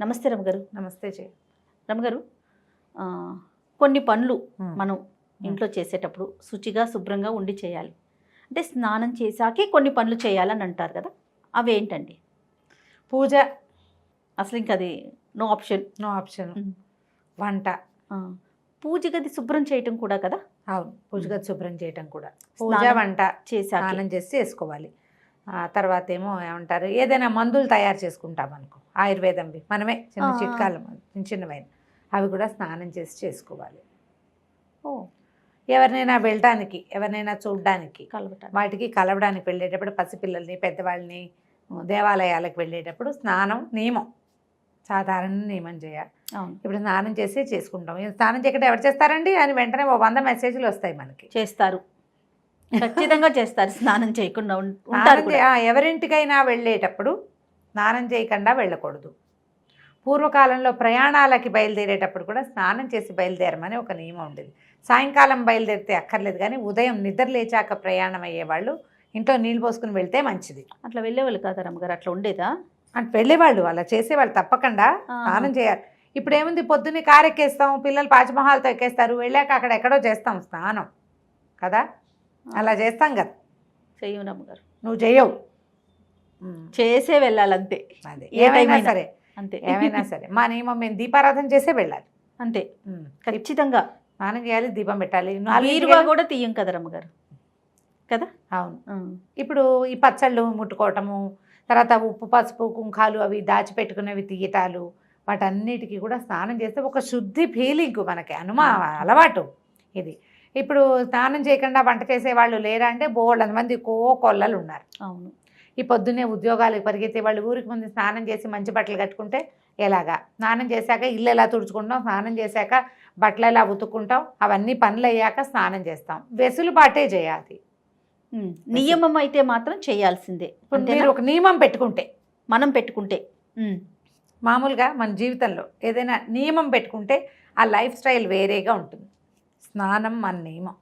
నమస్తే రమగారు. నమస్తే రమగారు, కొన్ని పనులు మనం ఇంట్లో చేసేటప్పుడు శుచిగా శుభ్రంగా ఉండి చేయాలి. అంటే స్నానం చేశాకే కొన్ని పనులు చేయాలని అంటారు కదా, అవేంటండి? పూజ అసలు ఇంకా అది నో ఆప్షన్. వంట, పూజ గది శుభ్రం చేయటం కూడా కదా. అవును, పూజ గది శుభ్రం చేయటం కూడా. పూజ వంట స్నానం చేసి చేసుకోవాలి. తర్వాత ఏమో ఏమంటారు, ఏదైనా మందులు తయారు చేసుకుంటాం అనుకో, ఆయుర్వేదంవి మనమే చిన్న చిట్కాలు చిన్నవైన అవి కూడా స్నానం చేసి చేసుకోవాలి. ఎవరినైనా వెళ్ళడానికి, ఎవరినైనా చూడడానికి, వాటికి కలవడానికి వెళ్ళేటప్పుడు పసిపిల్లల్ని పెద్దవాళ్ళని దేవాలయాలకు వెళ్ళేటప్పుడు స్నానం నియమం, సాధారణ నియమం చేయాలి. ఇప్పుడు స్నానం చేసి చేసుకుంటాం. స్నానం చేయకుండా ఎవరు చేస్తారండి అని వెంటనే 100 మెసేజ్లు వస్తాయి మనకి. చేస్తారు, ఖచ్చితంగా చేస్తారు. స్నానం చేయకుండా ఎవరింటికైనా వెళ్ళేటప్పుడు స్నానం చేయకుండా వెళ్ళకూడదు. పూర్వకాలంలో ప్రయాణాలకి బయలుదేరేటప్పుడు కూడా స్నానం చేసి బయలుదేరమని ఒక నియమం ఉండేది. సాయంకాలం బయలుదేరితే అక్కర్లేదు, కానీ ఉదయం నిద్ర లేచాక ప్రయాణం అయ్యేవాళ్ళు ఇంట్లో నీళ్ళు పోసుకుని వెళ్తే మంచిది. అట్లా వెళ్ళేవాళ్ళు కాదా రమ్మగారు? అట్లా ఉండేదా? అంటే వెళ్ళేవాళ్ళు, అలా చేసేవాళ్ళు, తప్పకుండా స్నానం చేయాలి. ఇప్పుడు ఏముంది, పొద్దున్నే కారు ఎక్కేస్తాం, పిల్లలు పాచిమహాల్తో ఎక్కేస్తారు, వెళ్ళాక అక్కడ ఎక్కడో చేస్తాం స్నానం కదా, అలా చేస్తాం కదా. చెయ్యవు రమ్మగారు, నువ్వు చెయ్యవు, చేసే వెళ్ళాలంతే. అదే ఏమైనా సరే, అంతే ఏమైనా సరే మా నియమం, మేము దీపారాధన చేసే వెళ్ళాలి అంతే. ఖచ్చితంగా స్నానం చేయాలి, దీపం పెట్టాలి. వీరుగా కూడా తీయం కదా రమ్మగారు కదా. అవును. ఇప్పుడు ఈ పచ్చళ్ళు ముట్టుకోవటము, తర్వాత ఉప్పు పసుపు కుంకాలు అవి దాచిపెట్టుకునేవి తీయటాలు, వాటన్నిటికీ కూడా స్నానం చేస్తే ఒక శుద్ధి ఫీలింగ్ మనకి అలవాటు ఇది. ఇప్పుడు స్నానం చేయకుండా వంట చేసేవాళ్ళు లేరా అంటే బోళ్ళంత మంది కొల్లలు ఉన్నారు. అవును. ఈ పొద్దున్నే ఉద్యోగాలకు పరిగెత్తే వాళ్ళు ఊరికి ముందు స్నానం చేసి మంచి బట్టలు కట్టుకుంటే ఎలాగా, స్నానం చేశాక ఇల్లు ఎలా తుడుచుకుంటాం, స్నానం చేశాక బట్టలు ఎలా ఉతుక్కుంటాం, అవన్నీ పనులు అయ్యాక స్నానం చేస్తాం. వెసులుబాటే చేయాలి. నియమం అయితే మాత్రం చేయాల్సిందే. మీరు ఒక నియమం పెట్టుకుంటే, మనం పెట్టుకుంటే, మామూలుగా మన జీవితంలో ఏదైనా నియమం పెట్టుకుంటే ఆ లైఫ్ స్టైల్ వేరేగా ఉంటుంది. స్నానం మన నియమం.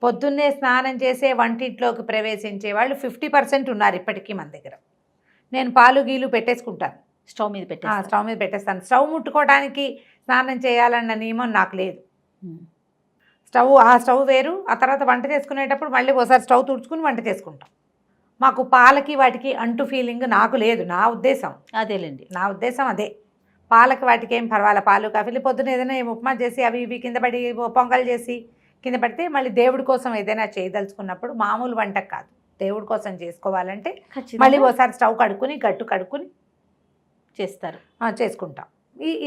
పొద్దున్నే స్నానం చేసే వంటింట్లోకి ప్రవేశించే వాళ్ళు 50% ఉన్నారు ఇప్పటికీ మన దగ్గర. నేను పాలు గీలు పెట్టేసుకుంటాను, స్టవ్ మీద పెట్టేస్తాను. స్టవ్ ముట్టుకోవడానికి స్నానం చేయాలన్న నియమం నాకు లేదు. స్టవ్ వేరు. ఆ తర్వాత వంట చేసుకునేటప్పుడు మళ్ళీ ఒకసారి స్టవ్ తుడుచుకుని వంట చేసుకుంటాం. మాకు పాలకి వాటికి అంటు ఫీలింగ్ నాకు లేదు. నా ఉద్దేశం అదేలేండి, నా ఉద్దేశం అదే. పాలకి వాటికి ఏం పర్వాలే, పాలు కాఫీలు పొద్దున ఏదైనా ఉప్మా చేసి అవి ఇవి కింద పడి పొంగల్ చేసి కింద పడితే మళ్ళీ దేవుడి కోసం ఏదైనా చేయదలుచుకున్నప్పుడు మామూలు వంటకు కాదు, దేవుడి కోసం చేసుకోవాలంటే మళ్ళీ ఒకసారి స్టవ్ గట్టు కడుక్కుని చేస్తారు, చేసుకుంటాం.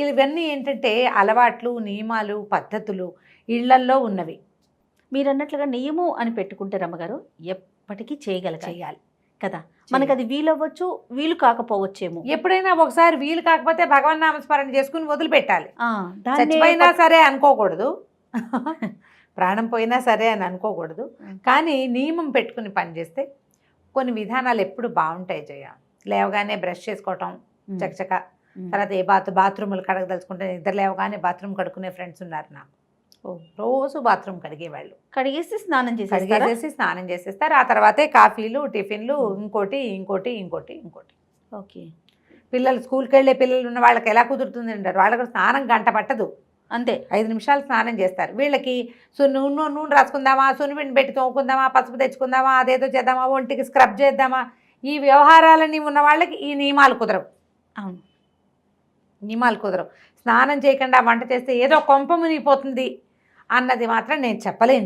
ఇవన్నీ ఏంటంటే అలవాట్లు, నియమాలు, పద్ధతులు ఇళ్లల్లో ఉన్నవి. మీరు అన్నట్లుగా నియమం అని పెట్టుకుంటే రమ్మగారు ఎప్పటికీ చేయాలి కదా. మనకు అది వీలవ్వచ్చు, వీలు కాకపోవచ్చేమో. ఎప్పుడైనా ఒకసారి వీలు కాకపోతే భగవన్ నామస్మరణ చేసుకుని వదిలిపెట్టాలి. చచ్చిపోయినా సరే అనుకోకూడదు, ప్రాణం పోయినా సరే అని అనుకోకూడదు. కానీ నియమం పెట్టుకుని పనిచేస్తే కొన్ని విధానాలు ఎప్పుడు బాగుంటాయి. లేవగానే బ్రష్ చేసుకోవటం చకచక, తర్వాత ఏ బాత్రూములు కడగదలుచుకుంటే నిద్ర లేవగానే బాత్రూమ్ కడుక్కునే ఫ్రెండ్స్ ఉన్నారు నాకు. రోజు బాత్రూమ్ కడిగేవాళ్ళు, కడిగేసి స్నానం చేసేస్తారు. ఆ తర్వాతే కాఫీలు, టిఫిన్లు, ఇంకోటి. ఓకే. పిల్లలు స్కూల్కి వెళ్ళే పిల్లలు ఉన్న వాళ్ళకి ఎలా కుదురుతుంది అంటారు, వాళ్ళకి స్నానం గంట పట్టదు, అంతే 5 నిమిషాలు స్నానం చేస్తారు. వీళ్ళకి నూనె రాసుకుందామా, సున్నిపిండి పెట్టి తోముకుందామా, పసుపు తెచ్చుకుందామా, అదేదో చేద్దామా, ఒంటికి స్క్రబ్ చేద్దామా, ఈ వ్యవహారాలన్నీ ఉన్న వాళ్ళకి ఈ నియమాలు కుదరవు. అవును, నియమాలు కుదరవు. స్నానం చేయకుండా వంట చేస్తే ఏదో కొంప మునిగిపోతుంది అన్నది మాత్రం నేను చెప్పలేం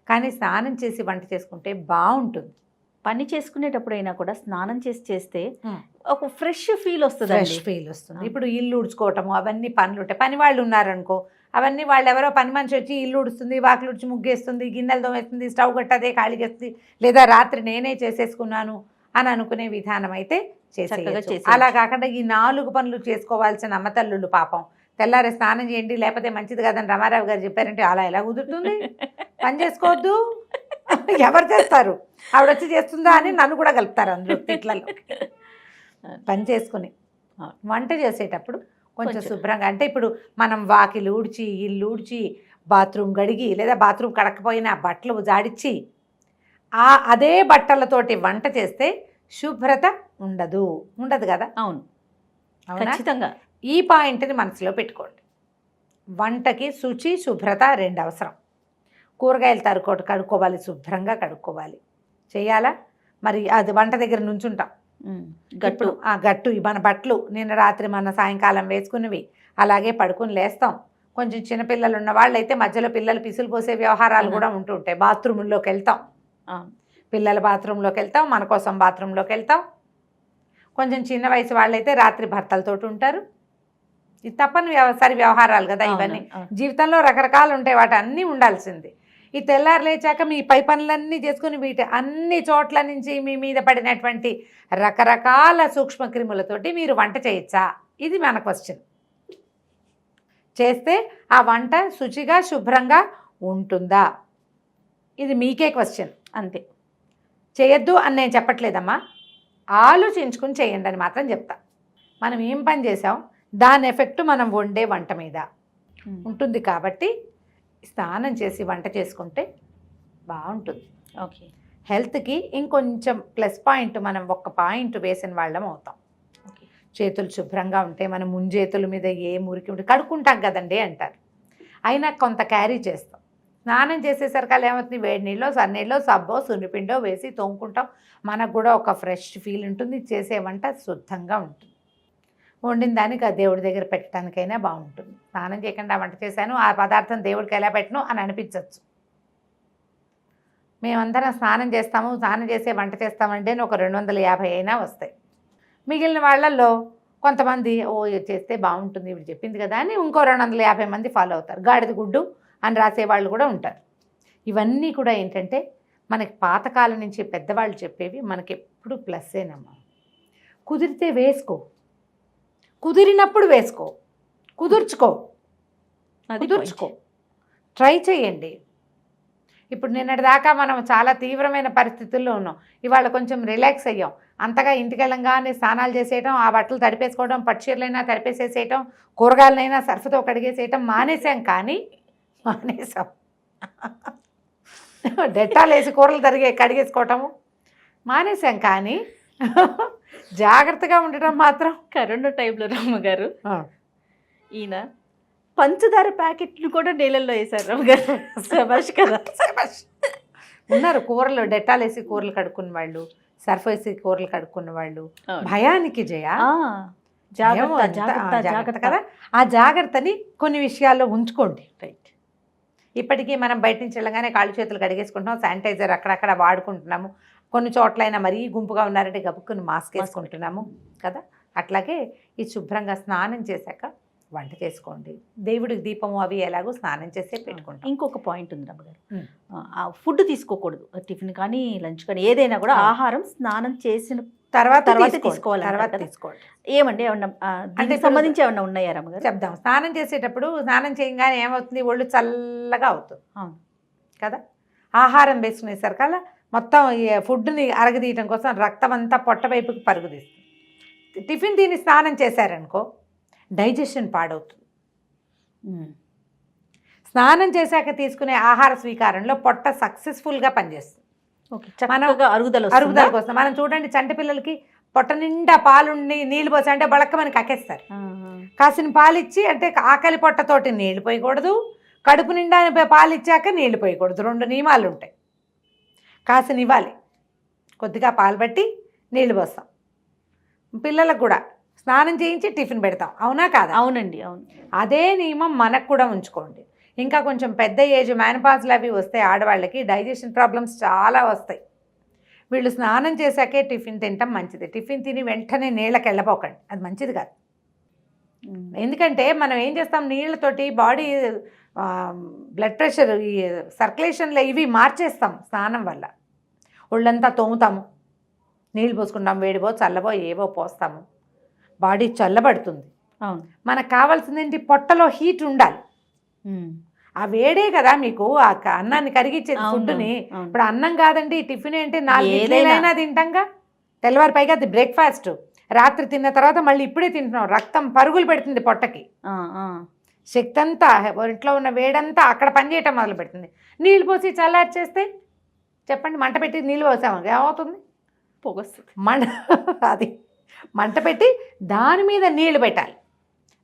కానీ స్నానం చేసి వంట చేసుకుంటే బాగుంటుంది. పని చేసుకునేటప్పుడైనా కూడా స్నానం చేస్తే ఒక ఫ్రెష్ ఫీల్ వస్తుంది. ఇప్పుడు ఇల్లు ఉడుచుకోవటము అవన్నీ పనులు ఉంటాయి. పని వాళ్ళు ఉన్నారనుకో, అవన్నీ వాళ్ళు ఎవరో పని మనిషి వచ్చి ఇల్లు ఉడుస్తుంది, వాకిలు ఉడిచి ముగ్గేస్తుంది, గిన్నెలు తోమేస్తుంది, స్టవ్ కట్టదే ఖాళీ చేస్తుంది, లేదా రాత్రి నేనే చేసేసుకున్నాను అని అనుకునే విధానం అయితే చేసేయచ్చు. అలా కాకుండా ఈ 4 పనులు చేసుకోవాల్సిన అమ్మతల్లుళ్ళు పాపం తెల్లారే స్నానం చేయండి లేకపోతే మంచిది కాదని రమారావు గారు చెప్పారంటే అలా ఎలా కుదురుతుంది? పని చేసుకోవద్దు, ఎవరు చేస్తారు? ఆవిడ వచ్చి చేస్తుందా అని నన్ను కూడా కలుపుతారు అందులో తిట్లలో. పని చేసుకుని వంట చేసేటప్పుడు కొంచెం శుభ్రంగా, అంటే ఇప్పుడు మనం వాకిలు ఊడ్చి, ఇల్లు ఊడ్చి, బాత్రూమ్ గడిగి, లేదా బాత్రూమ్ కడకపోయినా బట్టలు జాడిచ్చి అదే బట్టలతోటి వంట చేస్తే శుభ్రత ఉండదు కదా. అవును, అవునా? ఖచ్చితంగా. ఈ పాయింట్ని మనసులో పెట్టుకోండి. వంటకి శుచి శుభ్రత 2 అవసరం. కూరగాయలు కడుక్కోవాలి, శుభ్రంగా కడుక్కోవాలి. చేయాలా? మరి అది వంట దగ్గర నుంచుంటాం. గట్టు గట్టు మన బట్టలు నిన్న రాత్రి మన సాయంకాలం వేసుకున్నవి అలాగే పడుకుని లేస్తాం. కొంచెం చిన్నపిల్లలు ఉన్న వాళ్ళైతే మధ్యలో పిల్లలు పిసులు పోసే వ్యవహారాలు కూడా ఉంటుంటాయి. బాత్రూంలోకి వెళ్తాం, పిల్లల బాత్రూంలోకి వెళ్తాం, మన కోసం బాత్రూంలోకి వెళ్తాం. కొంచెం చిన్న వయసు వాళ్ళైతే రాత్రి భర్తలతోటి ఉంటారు. ఇది తప్పని సరి వ్యవహారాలు కదా ఇవన్నీ. జీవితంలో రకరకాలు ఉంటాయి, వాటి అన్నీ ఉండాల్సింది. ఈ తెల్లారు లేచాక మీ పై పనులన్నీ చేసుకుని వీటి అన్ని చోట్ల నుంచి మీ మీద పడినటువంటి రకరకాల సూక్ష్మక్రిములతోటి మీరు వంట చేయొచ్చా? ఇది మన క్వశ్చన్. చేస్తే ఆ వంట శుచిగా శుభ్రంగా ఉంటుందా? ఇది మీకే క్వశ్చన్. అంతే. చేయొద్దు అని నేను చెప్పట్లేదమ్మా, ఆలోచించుకుని చేయండి అని మాత్రం చెప్తా. మనం ఏం పని చేసాం దాని ఎఫెక్ట్ మనం వండే వంట మీద ఉంటుంది. కాబట్టి స్నానం చేసి వంట చేసుకుంటే బాగుంటుంది. ఓకే. హెల్త్కి ఇంకొంచెం ప్లస్ పాయింట్, మనం ఒక్క పాయింట్ వేసిన వాళ్ళం అవుతాం. చేతులు శుభ్రంగా ఉంటే మనం ముంజేతుల మీద ఏ మురికి ఉంటే కడుక్కుంటాం కదండి అంటారు. అయినా కొంత క్యారీ చేస్తాం. స్నానం చేసేసరికి ఏమవుతుంది, వేడి నీళ్ళు సన్నీళ్ళు సబ్బో సున్నిపిండో వేసి తోముకుంటాం. మనకు కూడా ఒక ఫ్రెష్ ఫీల్ ఉంటుంది. చేసే వంట శుద్ధంగా ఉంటుంది. వండిన దానికి ఆ దేవుడి దగ్గర పెట్టడానికైనా బాగుంటుంది. స్నానం చేయకుండా వంట చేశాను, ఆ పదార్థం దేవుడికి ఎలా పెట్టను అని అనిపించవచ్చు. మేమందరం స్నానం చేస్తాము, స్నానం చేసే వంట చేస్తామంటే ఒక 250 అయినా వస్తాయి. మిగిలిన వాళ్ళల్లో కొంతమంది ఇది చేస్తే బాగుంటుంది ఇప్పుడు చెప్పింది కదా అని ఇంకో 250 మంది ఫాలో అవుతారు. గాడిద గుడ్డు అని రాసేవాళ్ళు కూడా ఉంటారు. ఇవన్నీ కూడా ఏంటంటే మనకి పాతకాలం నుంచి పెద్దవాళ్ళు చెప్పేవి మనకి ఎప్పుడు ప్లస్సేనమ్మా. కుదిరితే వేసుకో, కుదిరినప్పుడు వేసుకో, కుదుర్చుకో, ట్రై చేయండి. ఇప్పుడు నిన్నటిదాకా మనం చాలా తీవ్రమైన పరిస్థితుల్లో ఉన్నాం. ఇవాళ కొంచెం రిలాక్స్ అయ్యాం. అంతగా ఇంటికి వెళ్ళంగానే స్నానాలు చేసేయటం, ఆ బట్టలు తడిపేసుకోవడం, పట్టుచీరలైనా తడిపేసేసేయటం, కూరగాయలనైనా సర్ఫతో కడిగేసేయటం మానేసాం. కానీ మానేసాం. డెట్టాలు వేసి కూరలు కడిగేసుకోవటము మానేసాం. కానీ జాగ్రత్తగా ఉండటం మాత్రం. కరోనా టైంలో రమ్మగారు ఈయన పంచదార ప్యాకెట్లు కూడా నీళ్ళల్లో వేశారు రమ్మగారు. శభాష్ కదా. ఉన్నారు కూరలు డెట్టాలు వేసి కూరలు కడుక్కున్న వాళ్ళు, సర్ఫ్ వేసి కూరలు కడుక్కున్న వాళ్ళు. భయానికి జాగ్రత్త కదా. ఆ జాగ్రత్తని కొన్ని విషయాల్లో ఉంచుకోండి. రైట్. ఇప్పటికీ మనం బయట నుంచి వెళ్ళగానే కాళ్ళు చేతులు కడిగేసుకుంటున్నాం, శానిటైజర్ అక్కడక్కడ వాడుకుంటున్నాము. కొన్ని చోట్లైనా మరీ గుంపుగా ఉన్నారంటే గబుక్కుని మాస్క్ వేసుకుంటున్నాము కదా. అట్లాగే ఈ శుభ్రంగా స్నానం చేశాక వంట చేసుకోండి. దేవుడికి దీపము అవి ఎలాగో స్నానం చేసే పెట్టుకుంటాం. ఇంకొక పాయింట్ ఉంది రమ్మగారు, ఫుడ్ తీసుకోకూడదు. టిఫిన్ కానీ లంచ్ కానీ ఏదైనా కూడా ఆహారం స్నానం చేసిన తర్వాత తీసుకోవాలి. ఏమండి ఏమన్నా అంటే సంబంధించి ఏమన్నా ఉన్నాయా రమ్మగారు? చెప్దాం. స్నానం చేసేటప్పుడు స్నానం చేయగానే ఏమవుతుంది, ఒళ్ళు చల్లగా అవుతుంది. అవును కదా. ఆహారం వేసుకునేసరికల్లా మొత్తం ఫుడ్ని అరగదీయటం కోసం రక్తం అంతా పొట్ట వైపుకి పరుగుదీస్తుంది. టిఫిన్ తిని స్నానం చేశారనుకో డైజెషన్ పాడవుతుంది. స్నానం చేశాక తీసుకునే ఆహార స్వీకారంలో పొట్ట సక్సెస్ఫుల్గా పనిచేస్తుంది. మనం అరుగుదల కోసం మనం చూడండి, చంటి పిల్లలకి పొట్ట నిండా పాలుండి నీళ్ళు పోసి అంటే బళక్కమని కక్కేస్తారు. కాసిన పాలు ఇచ్చి అంటే ఆకలి పొట్టతోటి నీళ్ళు పోయకూడదు, కడుపు నిండా పాలు ఇచ్చాక నీళ్ళు పోయకూడదు. 2 నియమాలు ఉంటాయి. కాసిన ఇవ్వాలి, కొద్దిగా పాలు బట్టి నీళ్ళు పోస్తాం. పిల్లలకు కూడా స్నానం చేయించి టిఫిన్ పెడతాం, అవునా కాదా? అవునండి, అవును. అదే నియమం మనకు కూడా ఉంచుకోండి. ఇంకా కొంచెం పెద్ద ఏజ్ మెనోపాజ్లు అవి వస్తాయి ఆడవాళ్ళకి, డైజెషన్ ప్రాబ్లమ్స్ చాలా వస్తాయి. వీళ్ళు స్నానం చేశాకే టిఫిన్ తినటం మంచిది. టిఫిన్ తిని వెంటనే నీళ్ళకి వెళ్ళపోకండి, అది మంచిది కాదు. ఎందుకంటే మనం ఏం చేస్తాం, నీళ్ళతోటి బాడీ బ్లడ్ ప్రెషర్ ఈ సర్క్యులేషన్లో ఇవి మార్చేస్తాం. స్నానం వల్ల ఒళ్ళంతా తోముతాము, నీళ్ళు పోసుకుంటాం, వేడిపో చల్లబో ఏవో పోస్తాము, బాడీ చల్లబడుతుంది. అవును. మనకు కావాల్సింది ఏంటి, పొట్టలో హీట్ ఉండాలి. ఆ వేడే కదా మీకు ఆ అన్నాన్ని కరిగించేది ఫుడ్ని. ఇప్పుడు అన్నం కాదండి, టిఫిన్ ఏంటి 4 ఇడ్లీలైనా తింటాంగా. తెల్లవారి పైగా అది బ్రేక్ఫాస్ట్, రాత్రి తిన్న తర్వాత మళ్ళీ ఇప్పుడే తింటున్నాం. రక్తం పరుగులు పెడుతుంది పొట్టకి, శక్తి అంతా ఇంట్లో ఉన్న వేడంతా అక్కడ పనిచేయటం మొదలు పెడుతుంది. నీళ్ళు పోసి చల్లారి చేస్తే చెప్పండి, మంట పెట్టి నీళ్ళు పోసాము ఏమవుతుంది, పొగొస్తుంది. అది మంట పెట్టి దాని మీద నీళ్లు పెట్టాలి,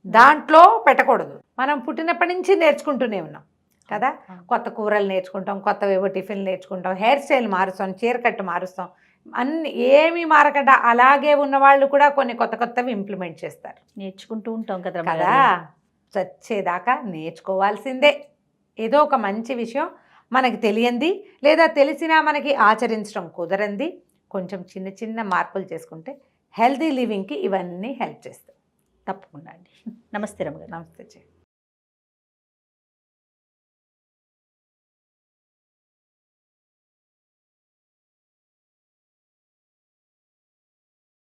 దాంట్లో పెట్టకూడదు. మనం పుట్టినప్పటి నుంచి నేర్చుకుంటూనే ఉన్నాం కదా, కొత్త కూరలు నేర్చుకుంటాం, కొత్తవేవో టిఫిన్లు నేర్చుకుంటాం, హెయిర్ స్టైల్ మారుస్తాం, చీర కట్టు మారుస్తాం, అన్ని ఏమీ మారకుండా అలాగే ఉన్న వాళ్ళు కూడా కొన్ని కొత్త కొత్తవి ఇంప్లిమెంట్ చేస్తారు. నేర్చుకుంటూ ఉంటాం కదా కదా, చచ్చేదాకా నేర్చుకోవాల్సిందే. ఏదో ఒక మంచి విషయం మనకి తెలియంది లేదా తెలిసినా మనకి ఆచరించడం కుదరంది కొంచెం చిన్న చిన్న మార్పులు చేసుకుంటే హెల్తీ లివింగ్కి ఇవన్నీ హెల్ప్ చేస్తాయి. తప్పకుండా అండి. నమస్తే రమగారు. నమస్తే.